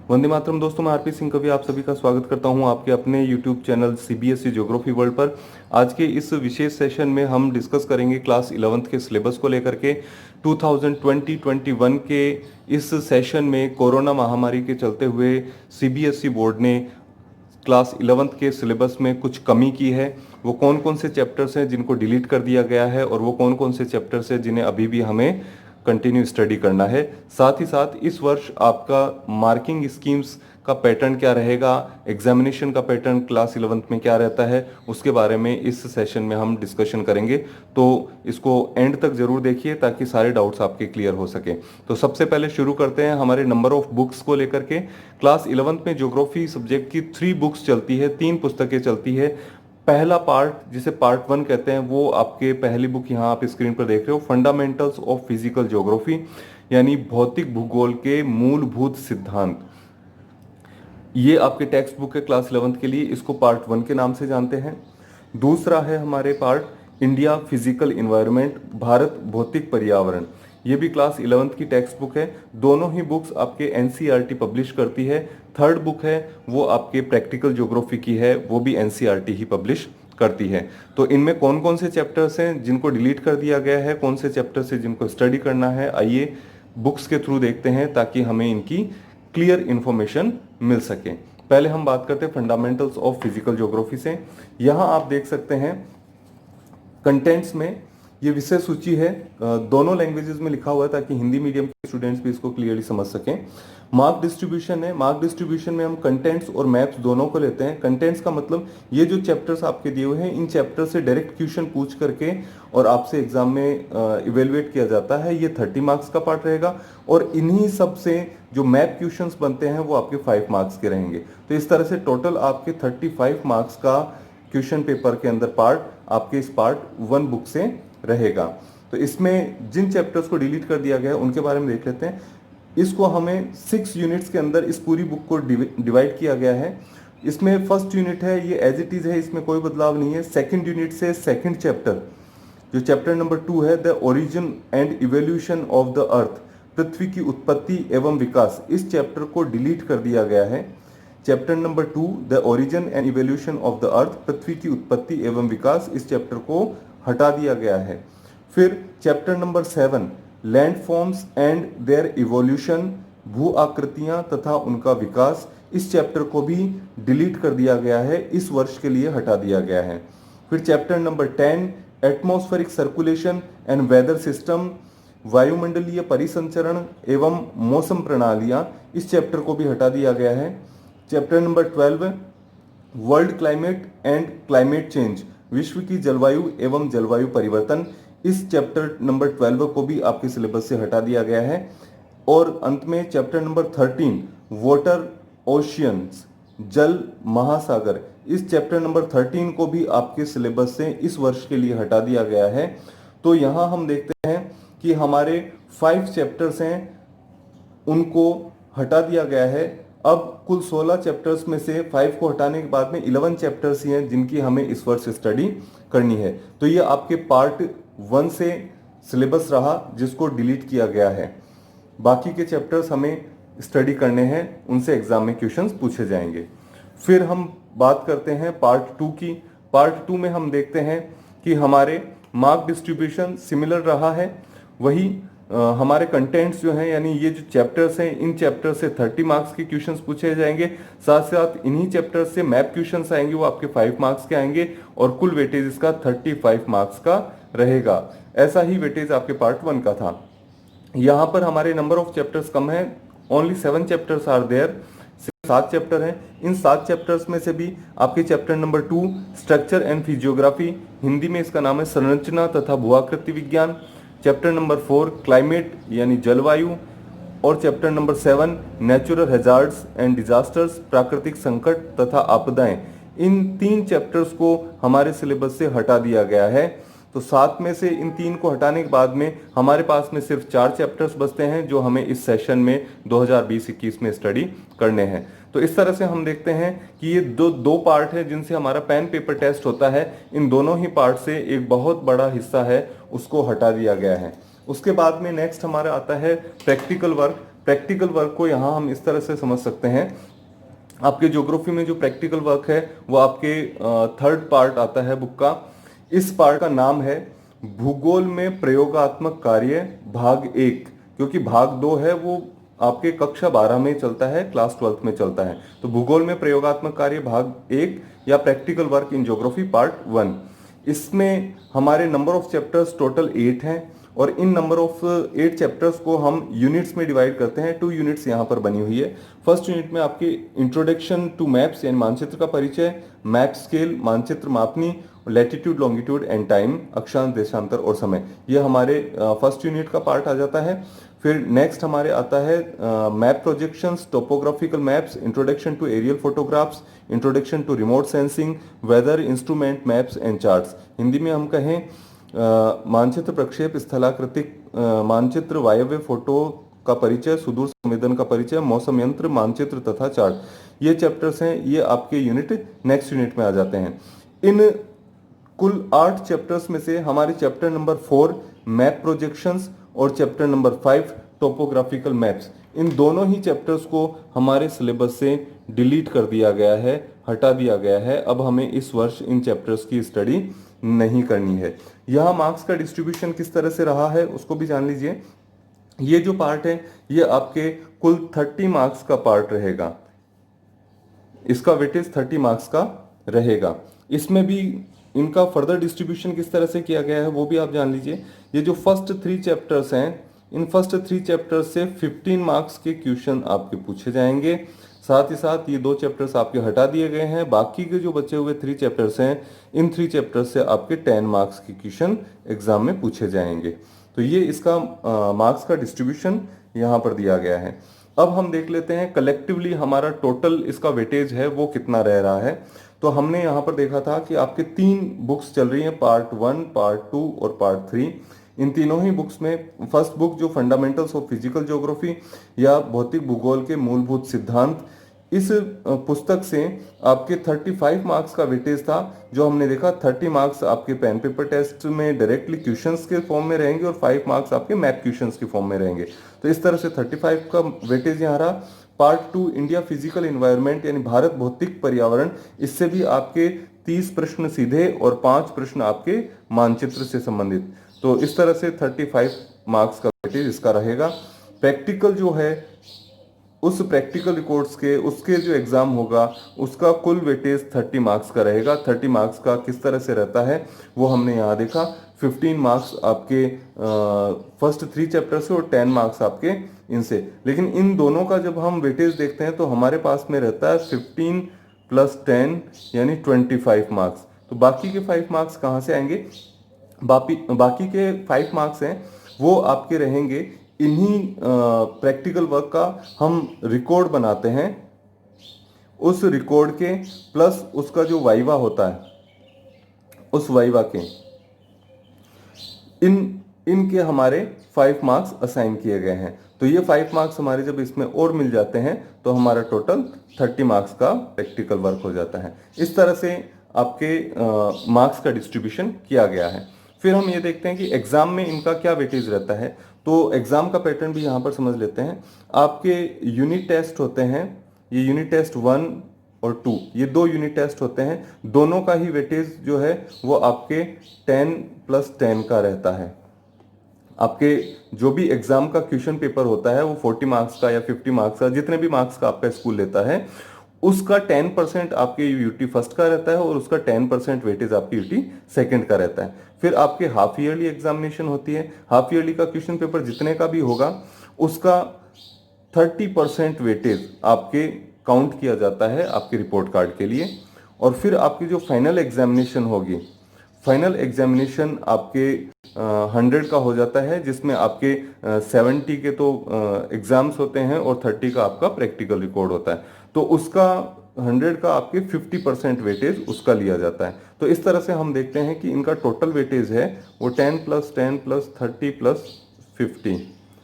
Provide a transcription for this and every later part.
वंदे मातरम दोस्तों, मैं आरपी सिंह कवि आप सभी का स्वागत करता हूं आपके अपने YouTube channel CBSE geography world पर। आज के इस विशेष सेशन में हम डिस्कस करेंगे क्लास 11th के सिलेबस को लेकर के। 2020-21 के इस सेशन में कोरोना महामारी के चलते हुए सीबीएसई बोर्ड ने क्लास 11th के सिलेबस में कुछ कमी की है। वो कौन कौन से चैप्टर्स हैं जिनको डिलीट कर दिया गया है और वो कौन कौन से चैप्टर्स हैं जिन्हें अभी भी हमें कंटिन्यू स्टडी करना है। साथ ही साथ इस वर्ष आपका मार्किंग स्कीम्स का पैटर्न क्या रहेगा, एग्जामिनेशन का पैटर्न क्लास 11th में क्या रहता है, उसके बारे में इस सेशन में हम डिस्कशन करेंगे। तो इसको एंड तक जरूर देखिए ताकि सारे डाउट्स आपके क्लियर हो सके। तो सबसे पहले शुरू करते हैं हमारे नंबर ऑफ बुक्स को लेकर के। क्लास 11th में ज्योग्राफी सब्जेक्ट की 3 बुक्स चलती है, 3 पुस्तकें चलती है। पहला पार्ट जिसे पार्ट 1 कहते हैं वो आपके पहली बुक यहाँ आप स्क्रीन पर देख रहे हो, फंडामेंटल्स ऑफ फिजिकल ज्योग्राफी, यानी भौतिक भूगोल के मूलभूत सिद्धांत। ये आपके टेक्स्ट बुक है क्लास 11th के लिए, इसको पार्ट 1 के नाम से जानते हैं। दूसरा है हमारे part India physical environment, Bharat भौतिक पर्यावरण। ये भी क्लास 11th की टेक्स्ट बुक है। दोनों ही बुक्स आपके एनसीईआरटी पब्लिश करती है। थर्ड बुक है वो आपके प्रैक्टिकल ज्योग्राफी की है, वो भी एनसीईआरटी ही पब्लिश करती है। तो इनमें कौन कौन से चैप्टर्स हैं जिनको डिलीट कर दिया गया है, कौन से चैप्टर्स हैं जिनको स्टडी करना है, आइए बुक्स के थ्रू देखते हैं ताकि हमें इनकी क्लियर इंफॉर्मेशन मिल सके। पहले हम बात करते हैं फंडामेंटल्स ऑफ फिजिकल ज्योग्राफी से। यहां आप देख सकते हैं कंटेंट्स में ये विषय सूची है, दोनों लैंग्वेजेस में लिखा हुआ है ताकि हिंदी मीडियम के स्टूडेंट्स भी इसको क्लियरली समझ सकें। मार्क डिस्ट्रीब्यूशन है, मार्क डिस्ट्रीब्यूशन में हम कंटेंट्स और मैप्स दोनों को लेते हैं। कंटेंट्स का मतलब ये जो चैप्टर्स आपके दिए हुए हैं, इन चैप्टर से डायरेक्ट क्वेश्चन पूछ करके और आपसे एग्जाम में इवेलुएट किया जाता है। ये 30 मार्क्स का पार्ट रहेगा और इन्हीं सब से जो मैप क्वेश्चंस बनते हैं वो आपके 5 मार्क्स के रहेंगे। तो इस तरह से टोटल आपके 35 मार्क्स का क्वेश्चन पेपर के अंदर पार्ट आपके इस पार्ट 1 बुक से रहेगा। तो इसमें जिन चैप्टर्स को डिलीट कर दिया गया है उनके बारे में देख लेते हैं। इसको हमें 6 यूनिट्स के अंदर इस पूरी बुक को डिवाइड किया गया है। इसमें फर्स्ट यूनिट है ये एज इट इज है, इसमें कोई बदलाव नहीं है। सेकंड यूनिट से सेकंड चैप्टर जो चैप्टर नंबर 2 है, the origin and evolution of the earth, पृथ्वी की उत्पत्ति एवं विकास, इस चैप्टर को डिलीट कर दिया गया है। Chapter number 2 the origin and evolution of the earth, पृथ्वी की उत्पत्ति एवं विकास, इस चैप्टर को हटा दिया गया है। फिर chapter number 7 landforms and their evolution, भू आकृतियां तथा उनका विकास, इस चैप्टर को भी डिलीट कर दिया गया है, इस वर्ष के लिए हटा दिया गया है। फिर chapter number 10 atmospheric circulation and weather system, वायुमंडलीय परिसंचरण एवं मौसम प्रणालियां, इस चैप्टर को भी हटा दिया गया है। Chapter number 12 world climate and climate change, विश्व की जलवायु एवं जलवायु परिवर्तन, इस चैप्टर नंबर 12 को भी आपके सिलेबस से हटा दिया गया है। और अंत में चैप्टर नंबर 13 वाटर ओशियंस, जल महासागर, इस चैप्टर नंबर 13 को भी आपके सिलेबस से इस वर्ष के लिए हटा दिया गया है। तो यहां हम देखते हैं कि हमारे 5 चैप्टर्स हैं उनको हटा दिया गया है। अब कुल 16 चैप्टर्स में से 5 को हटाने के बाद में 11 चैप्टर्स ही हैं जिनकी हमें इस वर्ष स्टडी करनी है। तो ये आपके पार्ट 1 से सिलेबस रहा जिसको डिलीट किया गया है। बाकी के चैप्टर्स हमें स्टडी करने हैं, उनसे एग्जाम में क्वेश्चंस पूछे जाएंगे। फिर हम बात करते हैं पार्ट 2 की। पार्ट 2 में हम देखते हैं कि हमारे मार्क डिस्ट्रीब्यूशन सिमिलर रहा है, वही हमारे कंटेंट्स जो हैं यानी ये जो चैप्टर्स हैं, इन चैप्टर्स से 30 मार्क्स के क्वेश्चंस पूछे जाएंगे। साथ साथ इन्हीं चैप्टर्स से मैप क्वेश्चंस आएंगे, वो आपके 5 मार्क्स के आएंगे और कुल वेटेज इसका 35 मार्क्स का रहेगा। ऐसा ही वेटेज आपके पार्ट 1 का था। यहाँ पर हमारे नंबर ऑफ चैप्टर्स कम है, only 7 chapters are there, 7 chapter हैं। इन 7 चैप्टर्स में से भी आपके chapter number 2 structure and physiography, Hindi में इसका नाम है संरचना तथा भूआकृति विज्ञान, चैप्टर नंबर 4 क्लाइमेट यानी जलवायु, और chapter number 7 natural hazards and disasters, प्राकृतिक संकट तथा आपदाएं, इन 3 चैप्टर्स को हमारे सिलेबस से हटा दिया गया है। तो 7 में से इन 3 को हटाने के बाद में हमारे पास में सिर्फ 4 चैप्टर्स बचते हैं जो हमें इस सेशन में 2020-21 में स्टडी करने हैं। तो इस तरह से हम देखते हैं कि ये दो पार्ट है जिनसे हमारा पेन पेपर टेस्ट होता है। इन दोनों ही पार्ट से एक बहुत बड़ा हिस्सा है उसको हटा दिया गया है। उसके बाद में नेक्स्ट हमारा आता है प्रैक्टिकल वर्क। प्रैक्टिकल वर्क को यहाँ हम इस तरह से समझ सकते हैं, आपके ज्योग्राफी में जो प्रैक्टिकल वर्क है वो आपके थर्ड पार्ट आता है बुक का। इस पार्ट का नाम है भूगोल में प्रयोगात्मक कार्य भाग 1, क्योंकि भाग 2 है वो आपके कक्षा 12 में चलता है, क्लास 12th में चलता है। तो भूगोल में प्रयोगात्मक कार्य भाग 1 या practical work in geography part 1, इसमें हमारे नंबर ऑफ चैप्टर्स टोटल 8 हैं और इन नंबर ऑफ 8 चैप्टर्स को हम यूनिट्स में डिवाइड करते हैं। 2 यूनिट्स यहाँ पर बनी हुई है। फर्स्ट यूनिट में आपके इंट्रोडक्शन टू मैप्स यानी मानचित्र का परिचय, मैप स्केल मानचित्र मापनी, लैटिट्यूड लॉन्गिट्यूड एंड टाइम अक्षांश देशांतर और समय, ये हमारे फर्स्ट यूनिट का पार्ट आ जाता है। फिर नेक्स्ट हमारे आता है map projections, topographical maps, introduction to aerial photographs, introduction to remote sensing, weather instrument maps and charts. Hindi में हम कहें मानचित्र प्रक्षेप, स्थलाकृतिक मानचित्र, वायव्य फोटो का परिचय, सुदूर संवेदन का परिचय, मौसम यंत्र, मानचित्र तथा चार्ट। ये चैप्टर्स हैं, ये आपके यूनिट नेक्स्ट यूनिट में आ जाते हैं। इन कुल 8 चैप्टर्स में से हमारे चैप्टर नंबर 4 मैप प्रोजेक्शंस और चैप्टर नंबर 5 टोपोग्राफिकल मैप्स, इन दोनों ही चैप्टर्स को हमारे सिलेबस से डिलीट कर दिया गया है, हटा दिया गया है। अब हमें इस वर्ष इन चैप्टर्स की स्टडी नहीं करनी है। यहाँ मार्क्स का डिस्ट्रीब्यूशन किस तरह से रहा है उसको भी जान लीजिए। ये जो पार्ट है ये आपके कुल 30 मार्क्स का पार्ट रहेगा, इसका वेटेज 30 मार्क्स का रहेगा। इसमें भी इनका फर्दर डिस्ट्रीब्यूशन किस तरह से किया गया है वो भी आप जान लीजिए। ये जो फर्स्ट 3 चैप्टर्स हैं, इन फर्स्ट 3 चैप्टर्स से 15 मार्क्स के क्वेश्चन आपके पूछे जाएंगे। साथ ही साथ ये 2 चैप्टर्स आपके हटा दिए गए हैं। बाकी के जो बचे हुए 3 चैप्टर्स हैं, इन 3 चैप्टर्स से आपके 10 मार्क्स के क्वेश्चन एग्जाम में पूछे जाएंगे। तो ये इसका मार्क्स का डिस्ट्रीब्यूशन यहाँ पर दिया गया है। अब हम देख लेते हैं कलेक्टिवली हमारा टोटल इसका वेटेज है वो कितना रह रहा है। तो हमने यहाँ पर देखा था कि आपके 3 बुक्स चल रही हैं, पार्ट 1, पार्ट 2 और पार्ट 3। इन तीनों ही बुक्स में फर्स्ट बुक जो फंडामेंटल्स ऑफ फिजिकल ज्योग्राफी या भौतिक भूगोल के मूलभूत सिद्धांत, इस पुस्तक से आपके 35 मार्क्स का वेटेज था। जो हमने देखा 30 मार्क्स आपके पेन पेपर टेस्ट में डायरेक्टली क्वेश्चंस के फॉर्म में रहेंगे और 5 मार्क्स आपके मैप क्वेश्चंस के फॉर्म में रहेंगे। तो इस तरह से 35 का वेटेज यहाँ रहा। पार्ट 2 इंडिया फिजिकल एनवायरनमेंट यानी भारत भौतिक पर्यावरण, इससे भी आपके 30 प्रश्न सीधे और 5 प्रश्न आपके मानचित्र से संबंधित। तो इस तरह से 35 मार्क्स का वेटेज इसका रहेगा। प्रैक्टिकल जो है उस प्रैक्टिकल रिकॉर्ड्स के उसके जो एग्जाम होगा उसका कुल वेटेज 30 मार्क्स का रहेगा। 30 मार्क्स का किस तरह से रहता है वो हमने यहाँ देखा। 15 मार्क्स आपके फर्स्ट 3 चैप्टर से और 10 मार्क्स आपके इनसे। लेकिन इन दोनों का जब हम वेटेज देखते हैं तो हमारे पास में रहता है 15 + 10 यानी 25 मार्क्स। तो बाकी के 5 मार्क्स कहाँ से आएंगे? बाकी के 5 मार्क्स हैं वो आपके रहेंगे इन्हीं प्रैक्टिकल वर्क का हम रिकॉर्ड बनाते हैं, उस रिकॉर्ड के प्लस उसका जो वाइवा होता है उस वाइवा के इनके हमारे 5 मार्क्स असाइन किए गए हैं। तो ये 5 मार्क्स हमारे जब इसमें और मिल जाते हैं तो हमारा टोटल 30 मार्क्स का प्रैक्टिकल वर्क हो जाता है। इस तरह से आपके मार्क्स का डिस्ट्रीब्यूशन किया गया है। फिर हम ये देखते हैं कि एग्जाम में इनका क्या वेटेज रहता है। तो एग्जाम का पैटर्न भी यहाँ पर समझ लेते हैं। आपके यूनिट टेस्ट होते हैं, ये यूनिट टेस्ट 1 और 2, ये 2 यूनिट टेस्ट होते हैं। दोनों का ही वेटेज जो है वो आपके 10 + 10 का रहता है। आपके जो भी एग्जाम का क्वेश्चन पेपर होता है वो 40 मार्क्स का या 50 मार्क्स का, जितने भी मार्क्स का आपका स्कूल लेता है, उसका 10% आपके यूटी फर्स्ट का रहता है और उसका 10% वेटेज आपकी यूटी सेकंड का रहता है। फिर आपके हाफ ईयरली एग्जामिनेशन होती है। हाफ ईयरली का क्वेश्चन पेपर जितने का भी होगा उसका 30% वेटेज आपके काउंट किया जाता है आपके रिपोर्ट कार्ड के लिए। और फिर आपकी जो फाइनल एग्जामिनेशन होगी, फाइनल एग्जामिनेशन आपके 100 का हो जाता है, जिसमें आपके 70 के तो एग्जाम्स होते हैं और 30 का आपका प्रैक्टिकल रिकॉर्ड होता है। तो उसका 100 का आपके 50% वेटेज उसका लिया जाता है। तो इस तरह से हम देखते हैं कि इनका टोटल वेटेज है वो 10 + 10 + 30 + 50,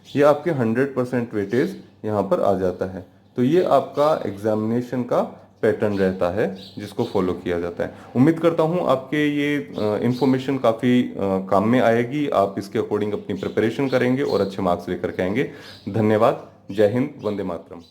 ये आपके 100% वेटेज यहाँ पर आ जाता है। तो ये आपका एग्जामिनेशन का पैटर्न रहता है जिसको फॉलो किया जाता है। उम्मीद करता हूँ आपके ये इंफॉर्मेशन काफ़ी काम में आएगी। आप इसके अकॉर्डिंग अपनी प्रिपरेशन करेंगे और अच्छे मार्क्स लेकर के आएंगे। धन्यवाद। जय हिंद, वंदे मातरम।